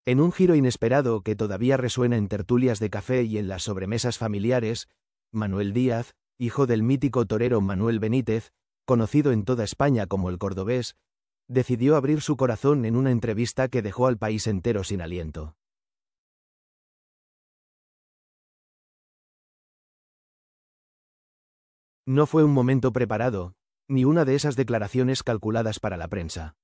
En un giro inesperado que todavía resuena en tertulias de café y en las sobremesas familiares, Manuel Díaz, hijo del mítico torero Manuel Benítez, conocido en toda España como el Cordobés, decidió abrir su corazón en una entrevista que dejó al país entero sin aliento. No fue un momento preparado, ni una de esas declaraciones calculadas para la prensa.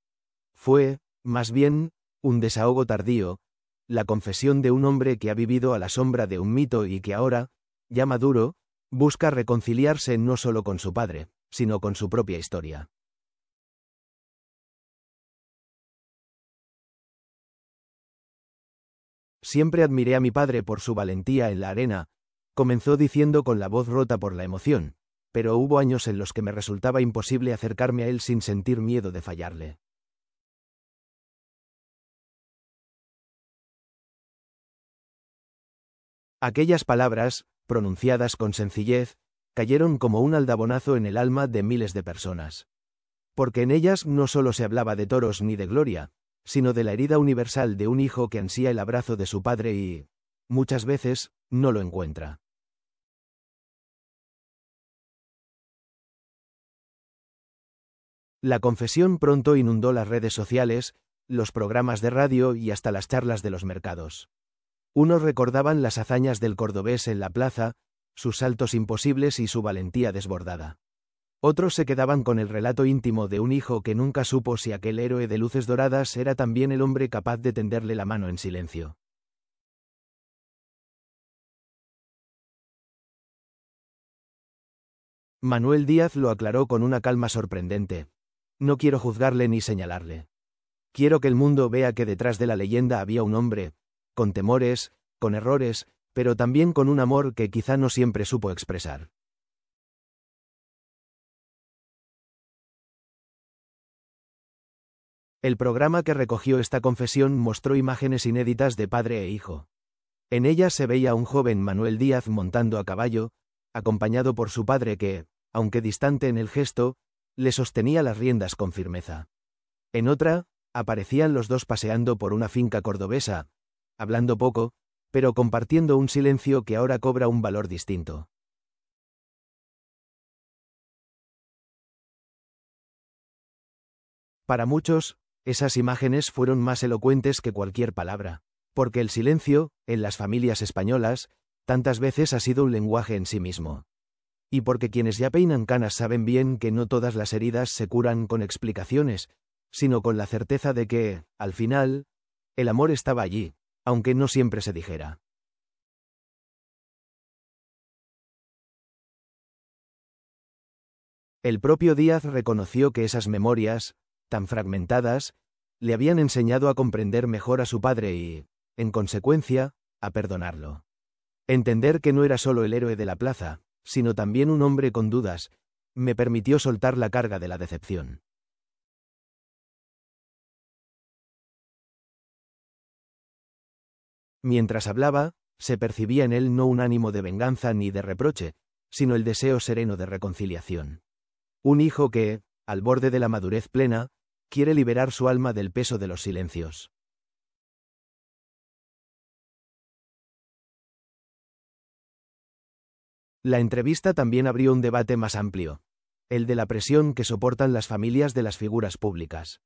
Fue, más bien, un desahogo tardío, la confesión de un hombre que ha vivido a la sombra de un mito y que ahora, ya maduro, busca reconciliarse no solo con su padre, sino con su propia historia. Siempre admiré a mi padre por su valentía en la arena, comenzó diciendo con la voz rota por la emoción, pero hubo años en los que me resultaba imposible acercarme a él sin sentir miedo de fallarle. Aquellas palabras, pronunciadas con sencillez, cayeron como un aldabonazo en el alma de miles de personas. Porque en ellas no solo se hablaba de toros ni de gloria, sino de la herida universal de un hijo que ansía el abrazo de su padre y, muchas veces, no lo encuentra. La confesión pronto inundó las redes sociales, los programas de radio y hasta las charlas de los mercados. Unos recordaban las hazañas del cordobés en la plaza, sus saltos imposibles y su valentía desbordada. Otros se quedaban con el relato íntimo de un hijo que nunca supo si aquel héroe de luces doradas era también el hombre capaz de tenderle la mano en silencio. Manuel Díaz lo aclaró con una calma sorprendente. No quiero juzgarle ni señalarle. Quiero que el mundo vea que detrás de la leyenda había un hombre, con temores, con errores, pero también con un amor que quizá no siempre supo expresar. El programa que recogió esta confesión mostró imágenes inéditas de padre e hijo. En ellas se veía a un joven Manuel Díaz montando a caballo, acompañado por su padre que, aunque distante en el gesto, le sostenía las riendas con firmeza. En otra, aparecían los dos paseando por una finca cordobesa, hablando poco, pero compartiendo un silencio que ahora cobra un valor distinto. Para muchos, esas imágenes fueron más elocuentes que cualquier palabra, porque el silencio, en las familias españolas, tantas veces ha sido un lenguaje en sí mismo. Y porque quienes ya peinan canas saben bien que no todas las heridas se curan con explicaciones, sino con la certeza de que, al final, el amor estaba allí, aunque no siempre se dijera. El propio Díaz reconoció que esas memorias, tan fragmentadas, le habían enseñado a comprender mejor a su padre y, en consecuencia, a perdonarlo. Entender que no era solo el héroe de la plaza, sino también un hombre con dudas, me permitió soltar la carga de la decepción. Mientras hablaba, se percibía en él no un ánimo de venganza ni de reproche, sino el deseo sereno de reconciliación. Un hijo que, al borde de la madurez plena, quiere liberar su alma del peso de los silencios. La entrevista también abrió un debate más amplio, el de la presión que soportan las familias de las figuras públicas.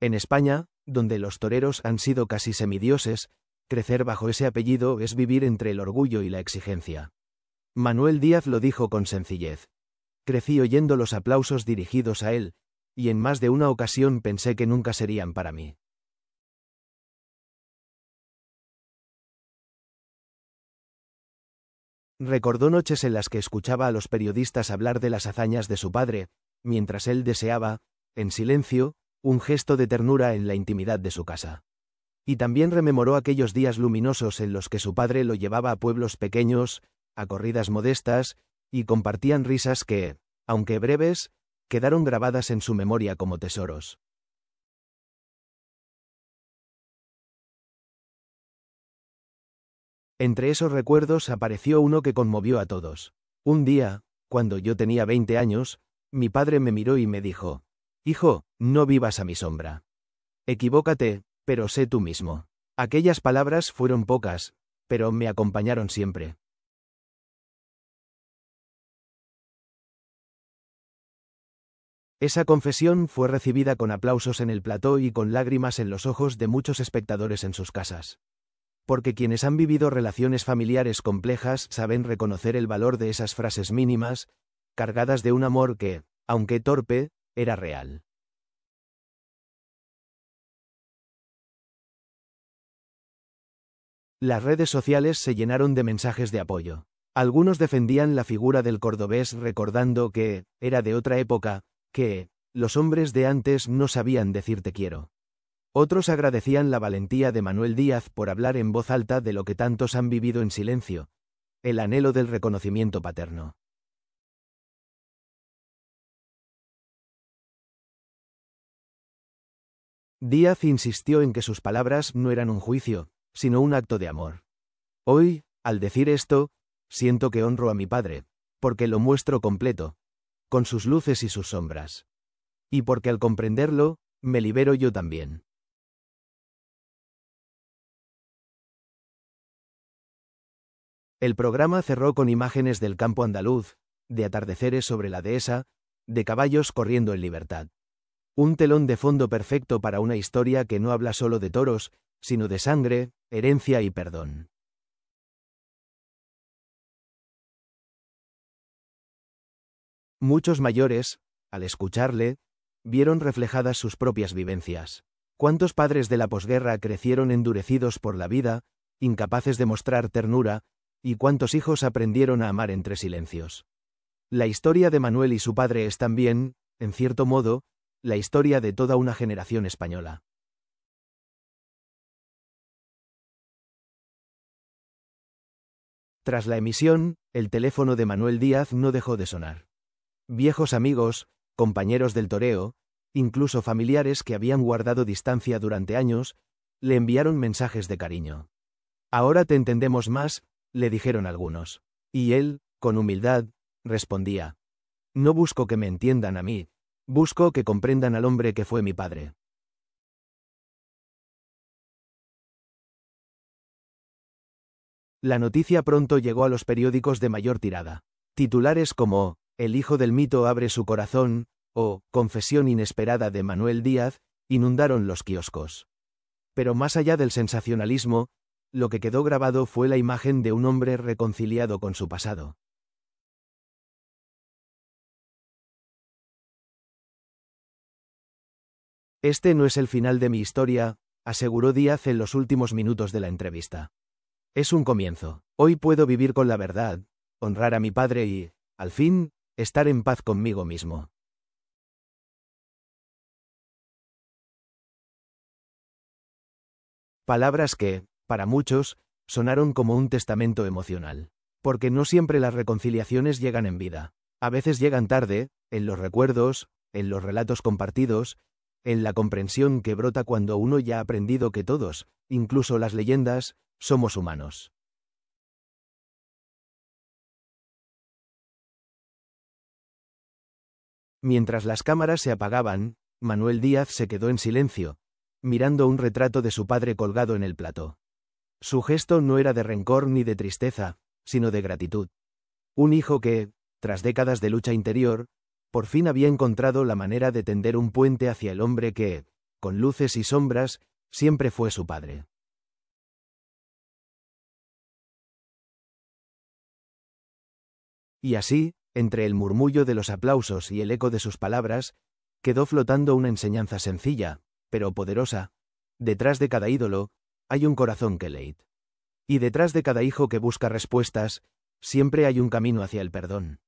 En España, donde los toreros han sido casi semidioses, crecer bajo ese apellido es vivir entre el orgullo y la exigencia. Manuel Díaz lo dijo con sencillez. Crecí oyendo los aplausos dirigidos a él, y en más de una ocasión pensé que nunca serían para mí. Recordó noches en las que escuchaba a los periodistas hablar de las hazañas de su padre, mientras él deseaba, en silencio, un gesto de ternura en la intimidad de su casa. Y también rememoró aquellos días luminosos en los que su padre lo llevaba a pueblos pequeños, a corridas modestas, y compartían risas que, aunque breves, quedaron grabadas en su memoria como tesoros. Entre esos recuerdos apareció uno que conmovió a todos. Un día, cuando yo tenía 20 años, mi padre me miró y me dijo: «Hijo, no vivas a mi sombra. Equivócate, pero sé tú mismo. Aquellas palabras fueron pocas, pero me acompañaron siempre. Esa confesión fue recibida con aplausos en el plató y con lágrimas en los ojos de muchos espectadores en sus casas. Porque quienes han vivido relaciones familiares complejas saben reconocer el valor de esas frases mínimas, cargadas de un amor que, aunque torpe, era real. Las redes sociales se llenaron de mensajes de apoyo. Algunos defendían la figura del cordobés recordando que era de otra época, que los hombres de antes no sabían decir te quiero. Otros agradecían la valentía de Manuel Díaz por hablar en voz alta de lo que tantos han vivido en silencio, el anhelo del reconocimiento paterno. Díaz insistió en que sus palabras no eran un juicio, sino un acto de amor. Hoy, al decir esto, siento que honro a mi padre, porque lo muestro completo, con sus luces y sus sombras. Y porque al comprenderlo, me libero yo también. El programa cerró con imágenes del campo andaluz, de atardeceres sobre la dehesa, de caballos corriendo en libertad. Un telón de fondo perfecto para una historia que no habla solo de toros, sino de sangre, herencia y perdón. Muchos mayores, al escucharle, vieron reflejadas sus propias vivencias. ¿Cuántos padres de la posguerra crecieron endurecidos por la vida, incapaces de mostrar ternura, y cuántos hijos aprendieron a amar entre silencios? La historia de Manuel y su padre es también, en cierto modo, la historia de toda una generación española. Tras la emisión, el teléfono de Manuel Díaz no dejó de sonar. Viejos amigos, compañeros del toreo, incluso familiares que habían guardado distancia durante años, le enviaron mensajes de cariño. Ahora te entendemos más, le dijeron algunos. Y él, con humildad, respondía: no busco que me entiendan a mí, busco que comprendan al hombre que fue mi padre. La noticia pronto llegó a los periódicos de mayor tirada. Titulares como "El hijo del mito abre su corazón" o "Confesión inesperada de Manuel Díaz" inundaron los kioscos. Pero más allá del sensacionalismo, lo que quedó grabado fue la imagen de un hombre reconciliado con su pasado. Este no es el final de mi historia, aseguró Díaz en los últimos minutos de la entrevista. Es un comienzo. Hoy puedo vivir con la verdad, honrar a mi padre y, al fin, estar en paz conmigo mismo. Palabras que, para muchos, sonaron como un testamento emocional. Porque no siempre las reconciliaciones llegan en vida. A veces llegan tarde, en los recuerdos, en los relatos compartidos, en la comprensión que brota cuando uno ya ha aprendido que todos, incluso las leyendas, somos humanos. Mientras las cámaras se apagaban, Manuel Díaz se quedó en silencio, mirando un retrato de su padre colgado en el plató. Su gesto no era de rencor ni de tristeza, sino de gratitud. Un hijo que, tras décadas de lucha interior, por fin había encontrado la manera de tender un puente hacia el hombre que, con luces y sombras, siempre fue su padre. Y así, entre el murmullo de los aplausos y el eco de sus palabras, quedó flotando una enseñanza sencilla, pero poderosa. Detrás de cada ídolo, hay un corazón que late. Y detrás de cada hijo que busca respuestas, siempre hay un camino hacia el perdón.